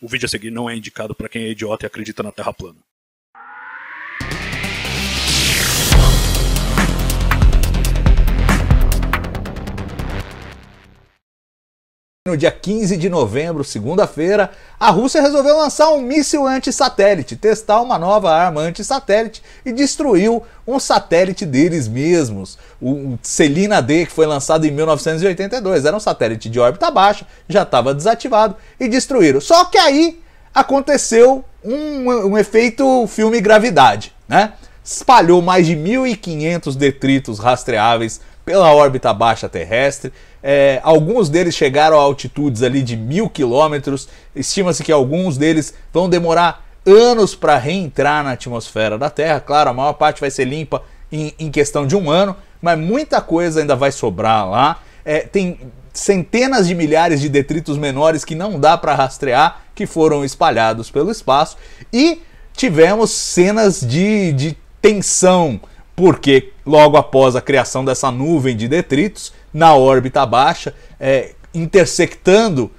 O vídeo a seguir não é indicado para quem é idiota e acredita na Terra plana. No dia 15 de novembro, segunda-feira, a Rússia resolveu lançar um míssil anti-satélite, testar uma nova arma anti-satélite e destruiu um satélite deles mesmos, o Selena D, que foi lançado em 1982. Era um satélite de órbita baixa, já estava desativado e destruíram. Só que aí aconteceu um efeito filme Gravidade, né? Espalhou mais de 1.500 detritos rastreáveis pela órbita baixa terrestre. Alguns deles chegaram a altitudes ali de 1.000 quilômetros. Estima-se que alguns deles vão demorar anos para reentrar na atmosfera da Terra. Claro, a maior parte vai ser limpa em questão de um ano, mas muita coisa ainda vai sobrar lá. Tem centenas de milhares de detritos menores que não dá para rastrear, que foram espalhados pelo espaço. E tivemos cenas de tensão, porque logo após a criação dessa nuvem de detritos na órbita baixa, intersectando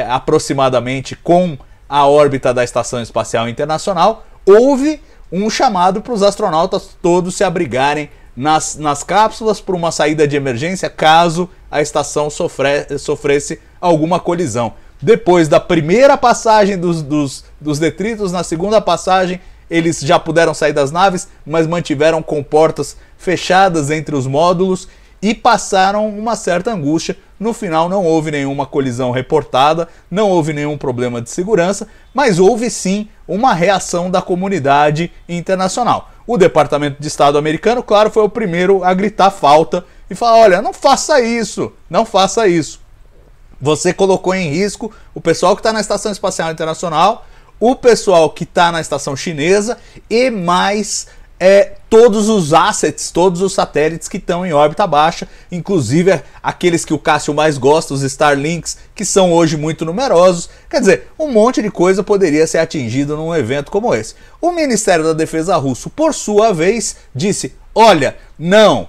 aproximadamente com a órbita da Estação Espacial Internacional, houve um chamado para os astronautas todos se abrigarem nas cápsulas por uma saída de emergência caso a estação sofresse alguma colisão. Depois da primeira passagem dos detritos, na segunda passagem eles já puderam sair das naves, mas mantiveram comportas fechadas entre os módulos e passaram uma certa angústia. No final não houve nenhuma colisão reportada, não houve nenhum problema de segurança, mas houve sim uma reação da comunidade internacional. O Departamento de Estado americano, claro, foi o primeiro a gritar falta e falar: olha, não faça isso, não faça isso. Você colocou em risco o pessoal que está na Estação Espacial Internacional, o pessoal que está na estação chinesa e mais todos os assets, todos os satélites que estão em órbita baixa, inclusive aqueles que o Cássio mais gosta, os Starlinks, que são hoje muito numerosos. Quer dizer, um monte de coisa poderia ser atingido num evento como esse. O Ministério da Defesa russo, por sua vez, disse: olha, não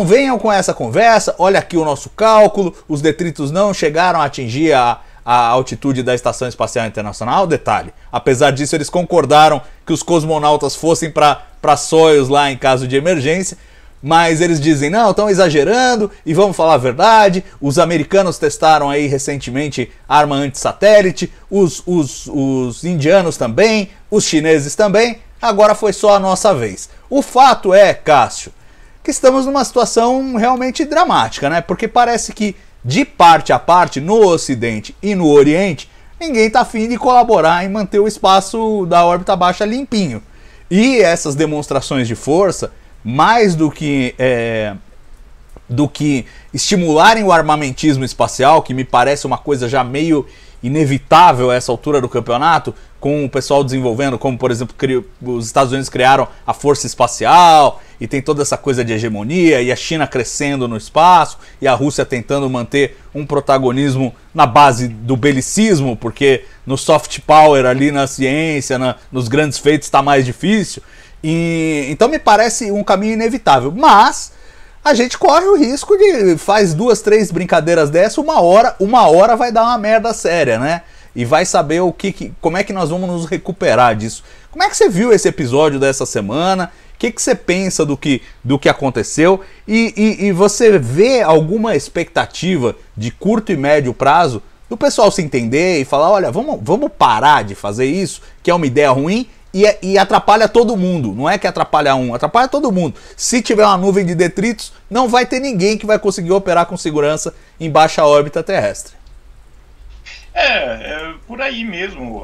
venham com essa conversa, olha aqui o nosso cálculo, os detritos não chegaram a atingir a altitude da Estação Espacial Internacional. Detalhe, apesar disso eles concordaram que os cosmonautas fossem para Soyuz lá em caso de emergência, mas eles dizem: não, estão exagerando e vamos falar a verdade, os americanos testaram aí recentemente arma anti-satélite, os indianos também, os chineses também, agora foi só a nossa vez. O fato é, Cássio, que estamos numa situação realmente dramática, né? Porque parece que de parte a parte, no Ocidente e no Oriente, ninguém está afim de colaborar em manter o espaço da órbita baixa limpinho. E essas demonstrações de força, mais do que estimularem o armamentismo espacial, que me parece uma coisa já meio inevitável a essa altura do campeonato, com o pessoal desenvolvendo, como por exemplo os Estados Unidos criaram a Força Espacial e tem toda essa coisa de hegemonia, e a China crescendo no espaço e a Rússia tentando manter um protagonismo na base do belicismo, porque no soft power ali na ciência, nos grandes feitos está mais difícil. Então me parece um caminho inevitável, mas a gente corre o risco de faz 2, 3 brincadeiras dessa, uma hora vai dar uma merda séria, né? E vai saber como é que nós vamos nos recuperar disso. Como é que você viu esse episódio dessa semana? O que você pensa do que aconteceu? E você vê alguma expectativa de curto e médio prazo do pessoal se entender e falar: olha, vamos parar de fazer isso, que é uma ideia ruim e atrapalha todo mundo. Não é que atrapalha um, atrapalha todo mundo. Se tiver uma nuvem de detritos, não vai ter ninguém que vai conseguir operar com segurança em baixa órbita terrestre. Por aí mesmo.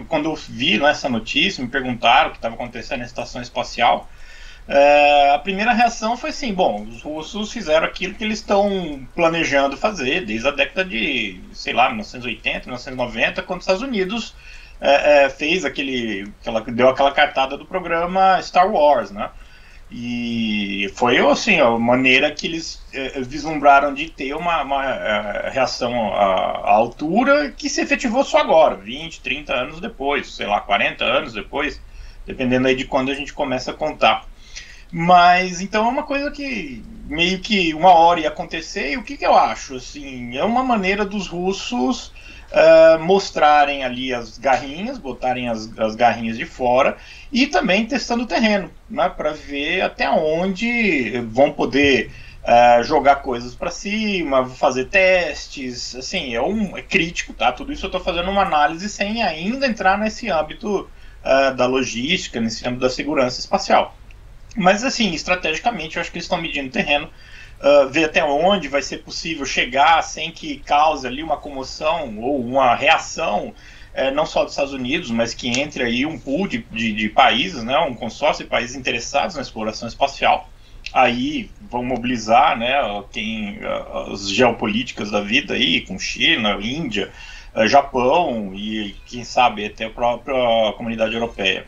Quando eu vi essa notícia, me perguntaram o que estava acontecendo na estação espacial, a primeira reação foi assim: bom, os russos fizeram aquilo que eles estão planejando fazer desde a década de, 1980, 1990, quando os Estados Unidos deu aquela cartada do programa Star Wars, né? E foi assim, a maneira que eles vislumbraram de ter uma reação à altura, que se efetivou só agora, 20, 30 anos depois, 40 anos depois, dependendo aí de quando a gente começa a contar. Mas então é uma coisa que meio que uma hora ia acontecer. E o que eu acho? Assim, é uma maneira dos russos mostrarem ali as garrinhas, botarem as garrinhas de fora e também testando o terreno, né, para ver até onde vão poder jogar coisas para cima, fazer testes, assim, é crítico, tá? Tudo isso eu estou fazendo uma análise sem ainda entrar nesse âmbito da logística, nesse âmbito da segurança espacial. Mas, assim, estrategicamente, eu acho que eles estão medindo o terreno, ver até onde vai ser possível chegar sem que cause ali uma comoção ou uma reação, não só dos Estados Unidos, mas que entre aí um pool de países, né, um consórcio de países interessados na exploração espacial. Aí vão mobilizar, né, as geopolíticas da vida aí, com China, Índia, Japão e, quem sabe, até a própria comunidade europeia.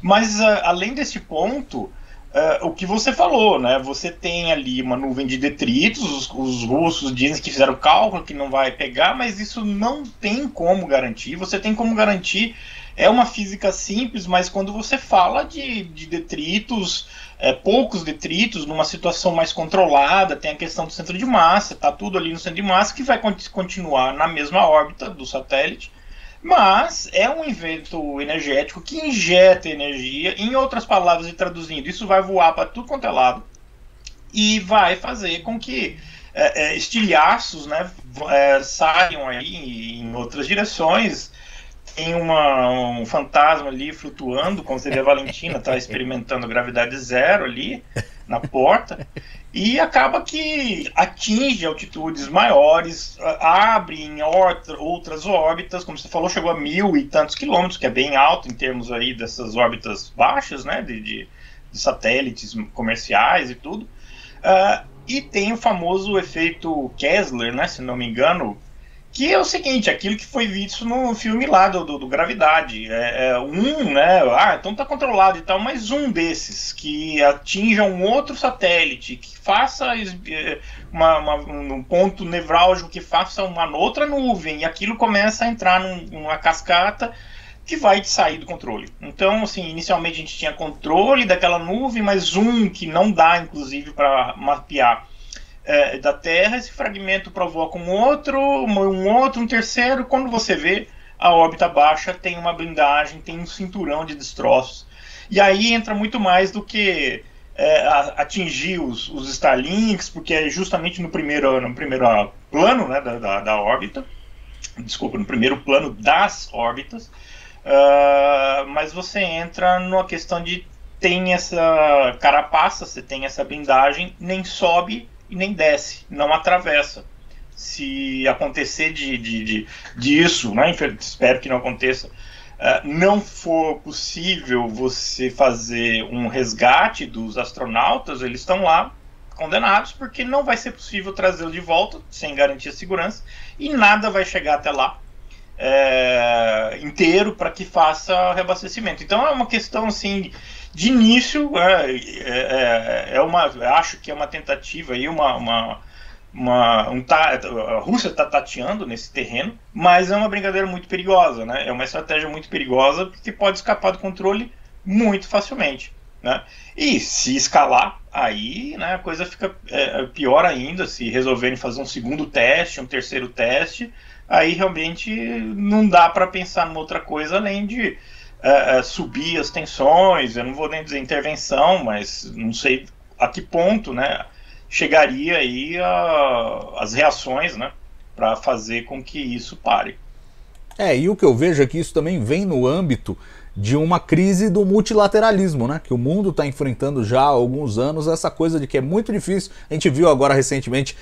Mas, além desse ponto, o que você falou, né, você tem ali uma nuvem de detritos, os russos dizem que fizeram cálculo, que não vai pegar, mas isso não tem como garantir. Você tem como garantir, é uma física simples, mas quando você fala de detritos, poucos detritos, numa situação mais controlada, tem a questão do centro de massa, está tudo ali no centro de massa, que vai continuar na mesma órbita do satélite, mas é um evento energético que injeta energia, em outras palavras, e traduzindo, isso vai voar para tudo quanto é lado, e vai fazer com que estilhaços, né, saiam aí em outras direções. Tem um fantasma ali flutuando, como você vê, a Valentina está experimentando gravidade zero ali na porta, e acaba que atinge altitudes maiores, abre em outras órbitas, como você falou, chegou a 1.000 e tantos quilômetros, que é bem alto em termos aí dessas órbitas baixas, né, de satélites comerciais e tudo, e tem o famoso efeito Kessler, né, se não me engano, que é o seguinte, aquilo que foi visto no filme lá do Gravidade, né, então tá controlado e tal, mas desses que atinja um outro satélite, que faça um ponto nevrálgico, que faça uma outra nuvem, e aquilo começa a entrar numa cascata que vai sair do controle. Então, assim, inicialmente a gente tinha controle daquela nuvem, mas que não dá, inclusive, para mapear da Terra, esse fragmento provoca um terceiro. Quando você vê, a órbita baixa tem uma blindagem, tem um cinturão de destroços. E aí entra muito mais do que atingir os Starlinks, porque é justamente no primeiro plano, né, da órbita, desculpa, no primeiro plano das órbitas, mas você entra numa questão de tem essa carapaça, você tem essa blindagem, nem sobe e nem desce, não atravessa. Se acontecer disso, né, espero que não aconteça, não for possível você fazer um resgate dos astronautas, eles estão lá condenados, porque não vai ser possível trazê-los de volta, sem garantir a segurança, e nada vai chegar até lá inteiro para que faça reabastecimento. Então é uma questão, assim, de início, acho que é uma tentativa aí, a Rússia está tateando nesse terreno, mas é uma brincadeira muito perigosa, né? É uma estratégia muito perigosa, porque pode escapar do controle muito facilmente, né? E se escalar, aí, né, a coisa fica pior ainda. Se resolverem fazer um segundo teste, um terceiro teste, aí realmente não dá para pensar numa outra coisa além de subir as tensões. Eu não vou nem dizer intervenção, mas não sei a que ponto, né, chegaria aí as reações, né, para fazer com que isso pare. E o que eu vejo é que isso também vem no âmbito de uma crise do multilateralismo, né? Que o mundo está enfrentando já há alguns anos, essa coisa de que é muito difícil. A gente viu agora recentemente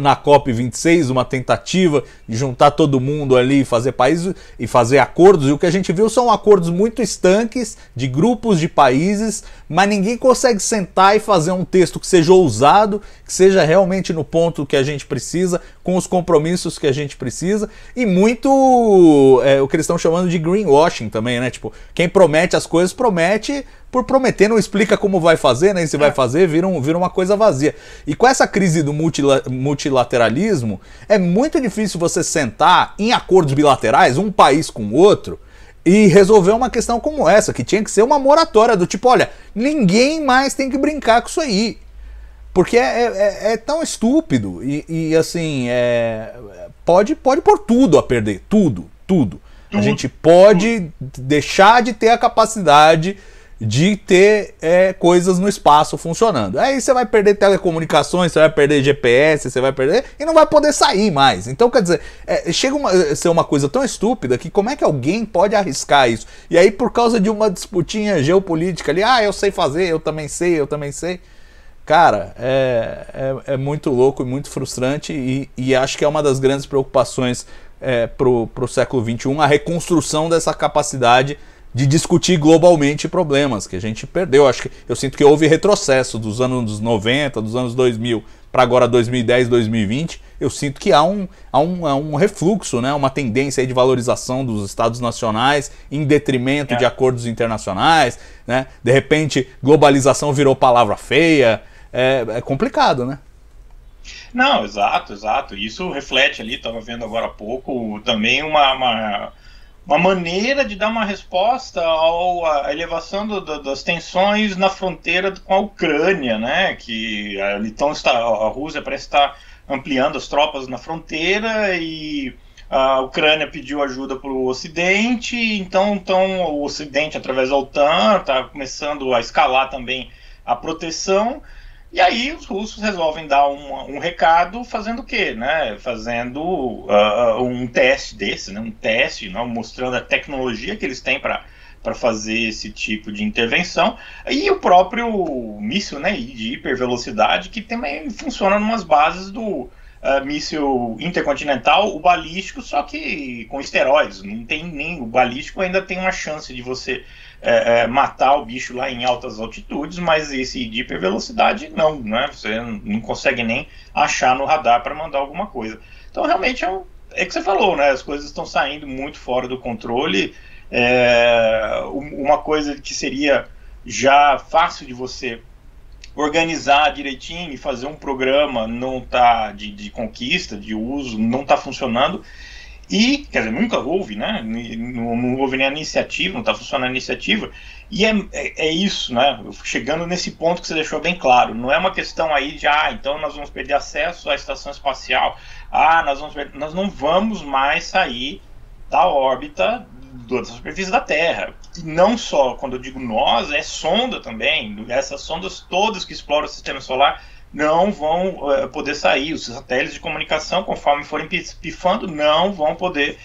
na COP26 uma tentativa de juntar todo mundo ali, fazer países e fazer acordos, e o que a gente viu são acordos muito estanques de grupos de países, mas ninguém consegue sentar e fazer um texto que seja ousado, que seja realmente no ponto que a gente precisa, com os compromissos que a gente precisa, e muito o que eles estão chamando de greenwashing também, né? Tipo, quem promete as coisas promete por prometer, não explica como vai fazer, né? E se vai fazer, vira uma coisa vazia. E com essa crise do multilateralismo, é muito difícil você sentar em acordos bilaterais, um país com o outro, e resolver uma questão como essa, que tinha que ser uma moratória do tipo, olha, ninguém mais tem que brincar com isso aí. Porque é tão estúpido e assim, pode pôr tudo a perder, tudo. A gente pode deixar de ter a capacidade de ter coisas no espaço funcionando. Aí você vai perder telecomunicações, você vai perder GPS, você vai perder e não vai poder sair mais. Então, quer dizer, chega a ser uma coisa tão estúpida que como é que alguém pode arriscar isso? E aí, por causa de uma disputinha geopolítica ali, eu sei fazer, eu também sei. Cara, é muito louco e muito frustrante e acho que é uma das grandes preocupações pro século XXI, a reconstrução dessa capacidade de discutir globalmente problemas que a gente perdeu. Eu sinto que houve retrocesso dos anos 90, dos anos 2000 para agora 2010, 2020. Eu sinto que há um refluxo, né? Uma tendência aí de valorização dos estados nacionais em detrimento de acordos internacionais, né? De repente, globalização virou palavra feia. É complicado, né? Não, exato. Isso reflete ali, estava vendo agora há pouco, também uma maneira de dar uma resposta à elevação das tensões na fronteira com a Ucrânia, né? Que a Rússia parece estar ampliando as tropas na fronteira e a Ucrânia pediu ajuda para o Ocidente, então o Ocidente, através da OTAN, está começando a escalar também a proteção. E aí os russos resolvem dar um recado fazendo o quê? Né? Fazendo um teste desse, né? Mostrando a tecnologia que eles têm para fazer esse tipo de intervenção. E o próprio míssil, né, de hipervelocidade, que também funciona em umas bases do míssil intercontinental, o balístico, só que com esteroides. Não tem nem o balístico, ainda tem uma chance de você matar o bicho lá em altas altitudes, mas esse de hipervelocidade não, né? Você não consegue nem achar no radar para mandar alguma coisa. Então realmente é que você falou, né? As coisas estão saindo muito fora do controle. Uma coisa que seria já fácil de você organizar direitinho e fazer um programa não tá de conquista, de uso, não está funcionando. E, quer dizer, nunca houve, né? Não houve nem a iniciativa, não está funcionando a iniciativa. E é isso, né? Chegando nesse ponto que você deixou bem claro. Não é uma questão aí de, então nós vamos perder acesso à estação espacial. Nós não vamos mais sair da órbita da superfície da Terra. E não só, quando eu digo nós, é sonda também. Essas sondas todas que exploram o sistema solar não vão poder sair. Os satélites de comunicação, conforme forem pifando, não vão poder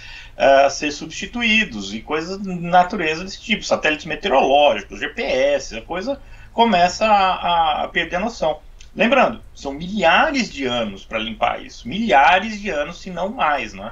ser substituídos. E coisas de natureza desse tipo. Satélites meteorológicos, GPS, a coisa começa a perder a noção. Lembrando, são milhares de anos para limpar isso. Milhares de anos, se não mais, né?